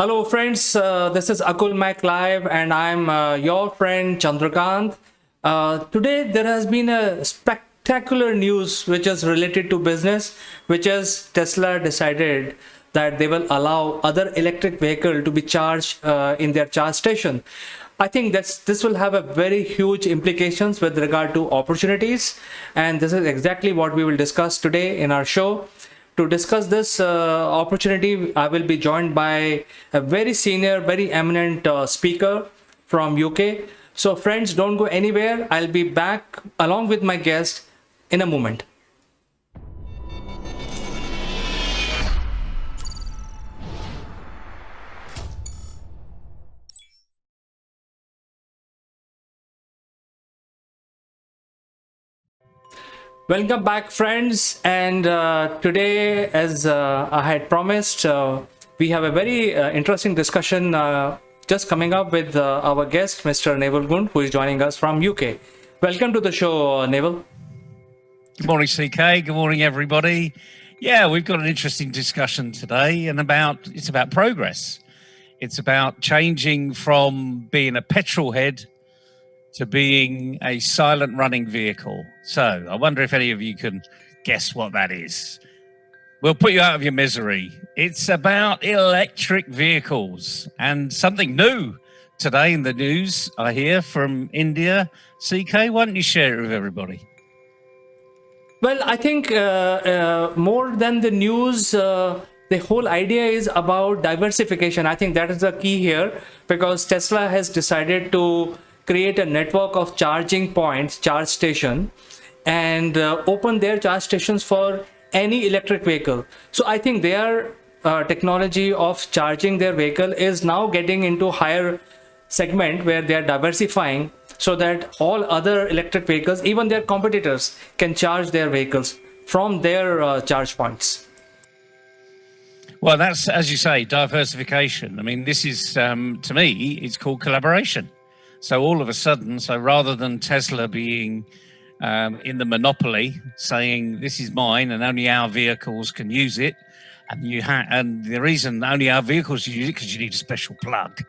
Hello friends, this is Akulmach live and I'm your friend Chandrakant. Today there has been a spectacular news which is related to business, which is Tesla decided that they will allow other electric vehicle to be charged in their charge station. I think this will have a very huge implications with regard to opportunities, and this is exactly what we will discuss today in our show. To discuss this opportunity, I will be joined by a very senior, very eminent speaker from UK. So friends, don't go anywhere. I'll be back along with my guest in a moment. Welcome back, friends. And today, as I had promised, we have a very interesting discussion just coming up with our guest, Mr. Neville Gaunt, who is joining us from UK. Welcome to the show, Neville. Good morning, CK. Good morning, everybody. Yeah, we've got an interesting discussion today, and it's about progress. It's about changing from being a petrol head to being a silent running vehicle. So I wonder if any of you can guess what that is. We'll put you out of your misery. It's about electric vehicles and something new today in the news, I hear, from India. CK, why don't you share it with everybody? Well, I think more than the news, the whole idea is about diversification. I think that is the key here, because Tesla has decided to create a network of charging points, charge station, and open their charge stations for any electric vehicle. So I think their technology of charging their vehicle is now getting into higher segment where they are diversifying so that all other electric vehicles, even their competitors, can charge their vehicles from their charge points. Well, that's, as you say, diversification. I mean, this is, to me, it's called collaboration. So all of a sudden, rather than Tesla being in the monopoly, saying this is mine and only our vehicles can use it, and the reason only our vehicles use it because you need a special plug.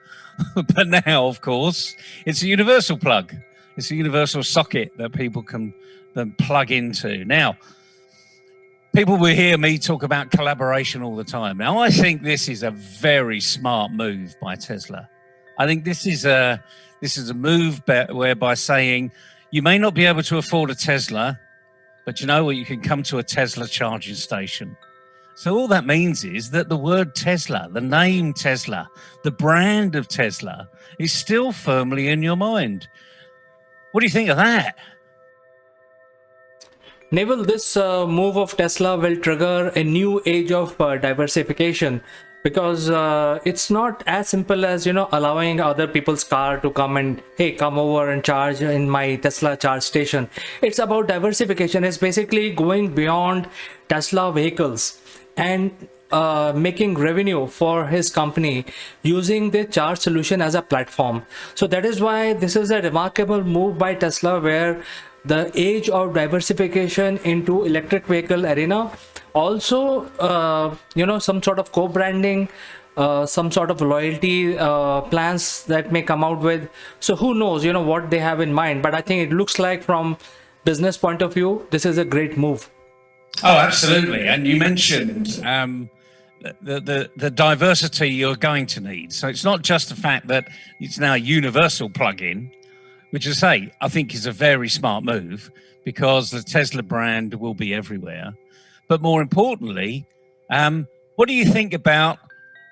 But now, of course, it's a universal plug. It's a universal socket that people can then plug into. Now, people will hear me talk about collaboration all the time. Now, I think this is a very smart move by Tesla. I think this is a move whereby saying you may not be able to afford a Tesla, but you know what? You can come to a Tesla charging station. So all that means is that the word Tesla, the name Tesla, the brand of Tesla is still firmly in your mind. What do you think of that? Neville, this move of Tesla will trigger a new age of diversification, because it's not as simple as, allowing other people's car to come and, hey, come over and charge in my Tesla charge station. It's about diversification. It's basically going beyond Tesla vehicles and making revenue for his company using the charge solution as a platform. So that is why this is a remarkable move by Tesla, where the age of diversification into electric vehicle arena, also some sort of co-branding, some sort of loyalty plans that may come out with. So who knows what they have in mind, but I think it looks like from business point of view, this is a great move. Oh, absolutely. And you mentioned the diversity you're going to need. So it's not just the fact that it's now a universal plug-in, which I think is a very smart move, because the Tesla brand will be everywhere. But more importantly, what do you think about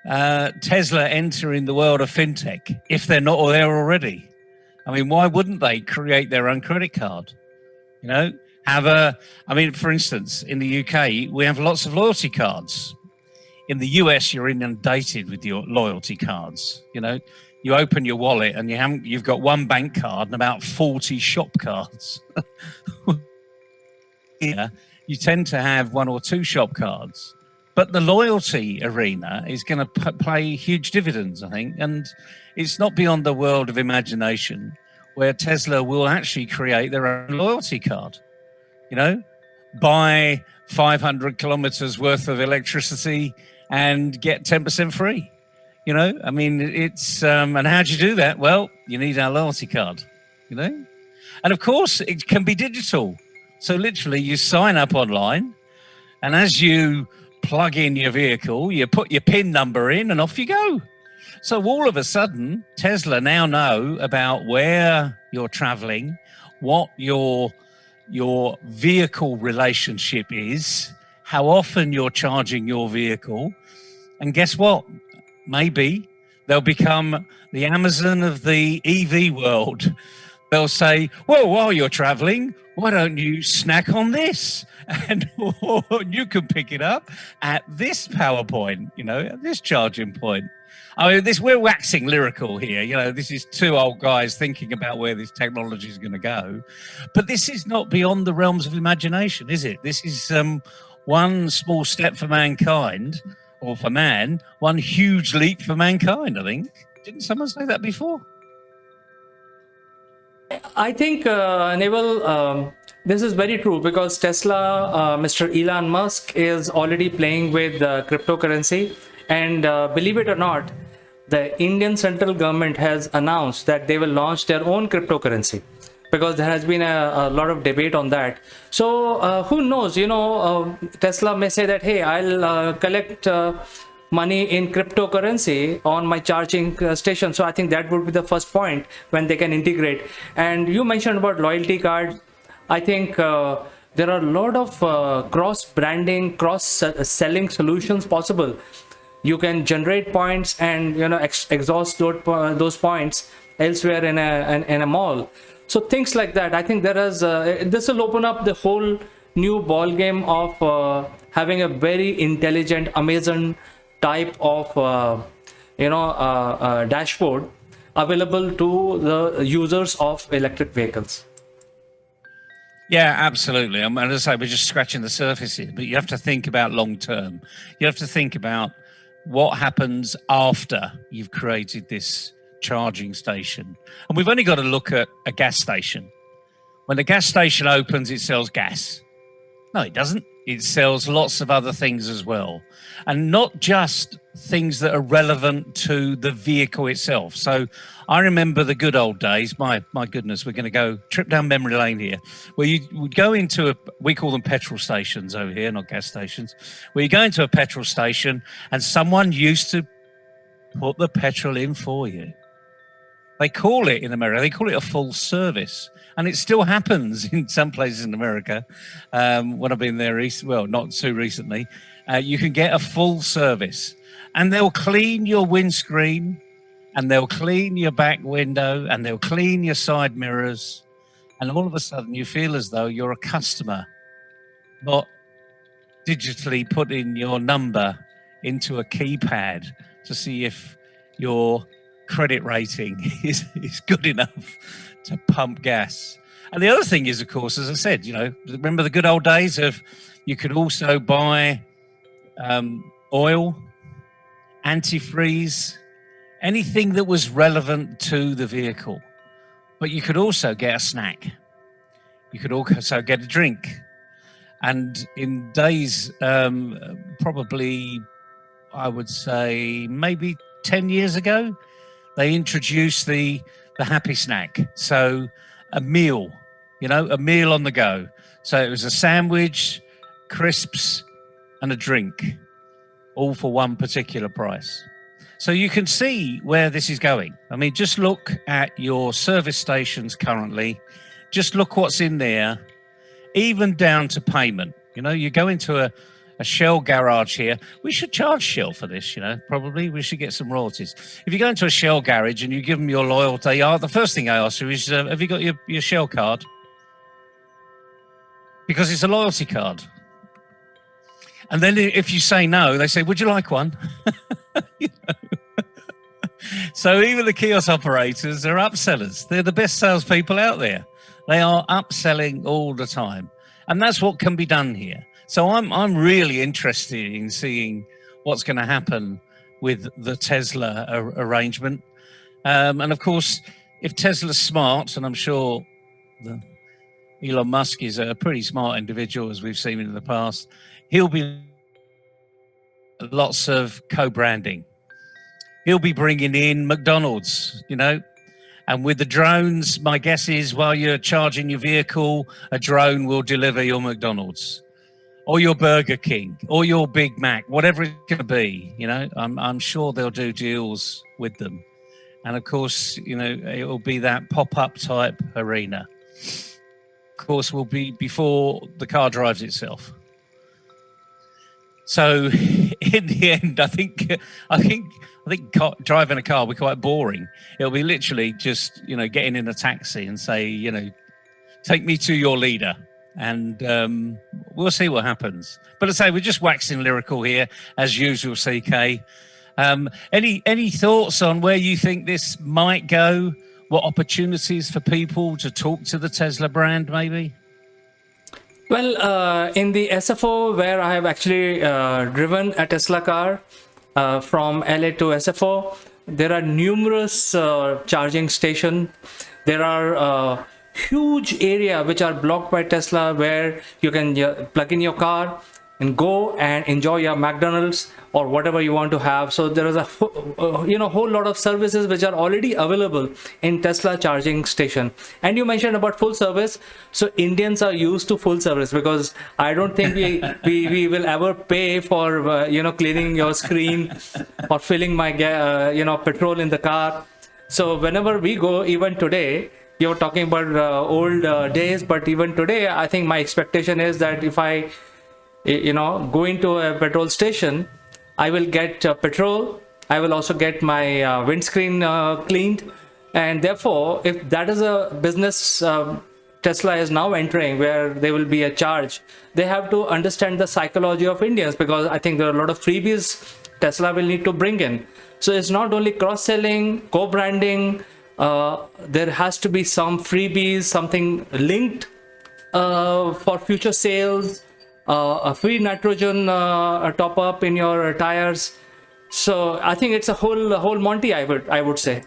Tesla entering the world of fintech if they're not there already? I mean, why wouldn't they create their own credit card? For instance, in the UK, we have lots of loyalty cards. In the US, you're inundated with your loyalty cards. You open your wallet and you've got one bank card and about 40 shop cards. Here, you tend to have one or two shop cards, but the loyalty arena is going to pay huge dividends, I think. And it's not beyond the world of imagination where Tesla will actually create their own loyalty card. Buy 500 kilometers worth of electricity and get 10% free. You know, I mean, it's and how do you do that? Well, you need our loyalty card, you know, and of course it can be digital. So literally, you sign up online, and as you plug in your vehicle, you put your PIN number in, and off you go. So all of a sudden, Tesla now know about where you're traveling, what your vehicle relationship is, how often you're charging your vehicle, and guess what? Maybe they'll become the Amazon of the EV world. They'll say, well, while you're traveling, why don't you snack on this? And you can pick it up at this power point, you know, at this charging point. I mean, we're waxing lyrical here. You know, this is two old guys thinking about where this technology is going to go. But this is not beyond the realms of imagination, is it? This is one small step for mankind, or for man, one huge leap for mankind, I think. Didn't someone say that before? I think, Naval, this is very true, because Tesla, Mr. Elon Musk is already playing with cryptocurrency. And believe it or not, the Indian central government has announced that they will launch their own cryptocurrency, because there has been a lot of debate on that. So who knows, you know, Tesla may say that, hey, I'll collect money in cryptocurrency on my charging station. So I think that would be the first point when they can integrate. And you mentioned about loyalty cards. I think there are a lot of cross-branding, cross-selling solutions possible. You can generate points and, you know, exhaust those points elsewhere in a mall. So things like that. I think there is this will open up the whole new ball game of having a very intelligent Amazon type of dashboard available to the users of electric vehicles. Yeah, absolutely. And as I say, we're just scratching the surface here, but you have to think about long term. You have to think about what happens after you've created this charging station. And we've only got to look at a gas station. When a gas station opens, it sells gas. No, it doesn't. It sells lots of other things as well. And not just things that are relevant to the vehicle itself. So I remember the good old days. My goodness, we're going to go trip down memory lane here, where you would go into we call them petrol stations over here, not gas stations, where you go into a petrol station and someone used to put the petrol in for you. They call it in America, they call it a full service. And it still happens in some places in America. When I've been there, well, not too recently, you can get a full service. And they'll clean your windscreen, and they'll clean your back window, and they'll clean your side mirrors. And all of a sudden, you feel as though you're a customer, not digitally putting your number into a keypad to see if your credit rating is good enough to pump gas. And the other thing is, of course, as I said, you know, remember the good old days of you could also buy oil, antifreeze, anything that was relevant to the vehicle. But you could also get a snack. You could also get a drink. And in days, probably, I would say maybe 10 years ago, they introduced the happy snack. So a meal, you know, a meal on the go. So it was a sandwich, crisps, and a drink, all for one particular price. So you can see where this is going. I mean, just look at your service stations currently. Just look what's in there, even down to payment. You know, you go into a Shell garage here. We should charge Shell for this, you know, probably. We should get some royalties. If you go into a Shell garage and you give them your loyalty, the first thing I ask you is, have you got your Shell card? Because it's a loyalty card. And then if you say no, they say, would you like one? You know? So even the kiosk operators are upsellers. They're the best salespeople out there. They are upselling all the time. And that's what can be done here. So I'm really interested in seeing what's going to happen with the Tesla arrangement. And of course, if Tesla's smart, and I'm sure Elon Musk is a pretty smart individual, as we've seen in the past, he'll be lots of co-branding. he'll be bringing in McDonald's, and with the drones, my guess is while you're charging your vehicle, a drone will deliver your McDonald's or your Burger King or your Big Mac, whatever it's going to be. I'm sure they'll do deals with them. And of course, it will be that pop-up type arena. Of course, will be before the car drives itself. So in the end, I think driving a car will be quite boring. It'll be literally just, getting in a taxi and say, take me to your leader, and we'll see what happens. But I say we're just waxing lyrical here as usual, CK. Any thoughts on where you think this might go? What opportunities for people to talk to the Tesla brand, maybe? Well, in the SFO, where I have actually driven a Tesla car from LA to SFO, there are numerous charging stations. There are huge area which are blocked by Tesla, where you can plug in your car and go and enjoy your McDonald's or whatever you want to have. So there is a whole lot of services which are already available in Tesla charging station. And you mentioned about full service. So Indians are used to full service, because I don't think we will ever pay for cleaning your screen or filling my petrol in the car. So whenever we go, even today, you're talking about old days, but even today, I think my expectation is that if I go into a petrol station, I will get petrol. I will also get my windscreen cleaned. And therefore, if that is a business Tesla is now entering, where there will be a charge, they have to understand the psychology of Indians, because I think there are a lot of freebies Tesla will need to bring in. So it's not only cross-selling, co-branding, there has to be some freebies, something linked for future sales, a free nitrogen top up in your tires. So I think it's a whole Monty, I would say.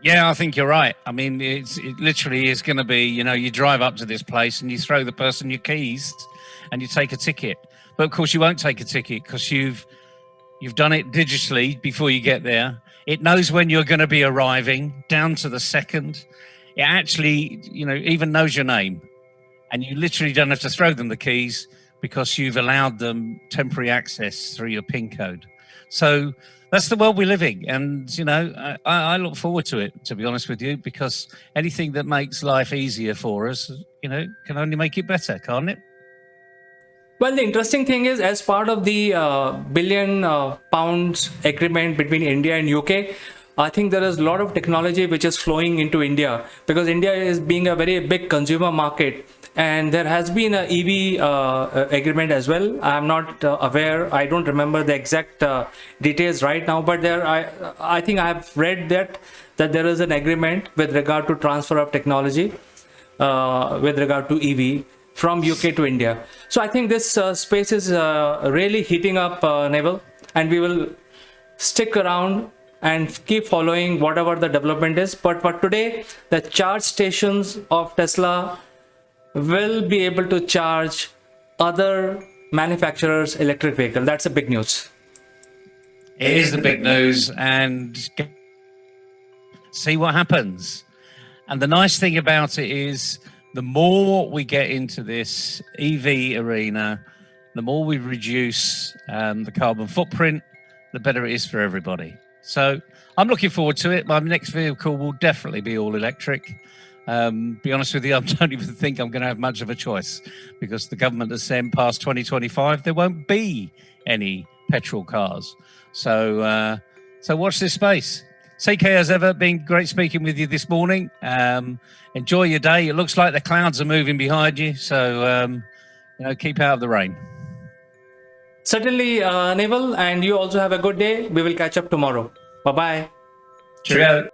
Yeah, I think you're right. I mean, it literally is going to be, you drive up to this place and you throw the person your keys and you take a ticket. But of course you won't take a ticket, because you've done it digitally before you get there. It knows when you're going to be arriving down to the second. It actually, even knows your name. And you literally don't have to throw them the keys, because you've allowed them temporary access through your PIN code. So that's the world we're living. And, I look forward to it, to be honest with you, because anything that makes life easier for us, can only make it better, can't it? Well, the interesting thing is, as part of the billion pounds agreement between India and UK, I think there is a lot of technology which is flowing into India, because India is being a very big consumer market. And there has been an EV agreement as well. I'm not aware. I don't remember the exact details right now, but I think I have read that there is an agreement with regard to transfer of technology with regard to EV from UK to India. So I think this space is really heating up, Neville, and we will stick around and keep following whatever the development is. But for today, the charge stations of Tesla will be able to charge other manufacturers' electric vehicle. That's a big news. It is the big news, and see what happens. And the nice thing about it is, the more we get into this EV arena, the more we reduce the carbon footprint, the better it is for everybody. So I'm looking forward to it. My next vehicle will definitely be all electric. Be honest with you, I don't even think I'm going to have much of a choice, because the government has said past 2025 there won't be any petrol cars. So watch this space. CK, as ever, been great speaking with you this morning. Enjoy your day. It looks like the clouds are moving behind you, so keep out of the rain. Certainly, Neville, and you also have a good day. We will catch up tomorrow. Bye-bye. Cheerio.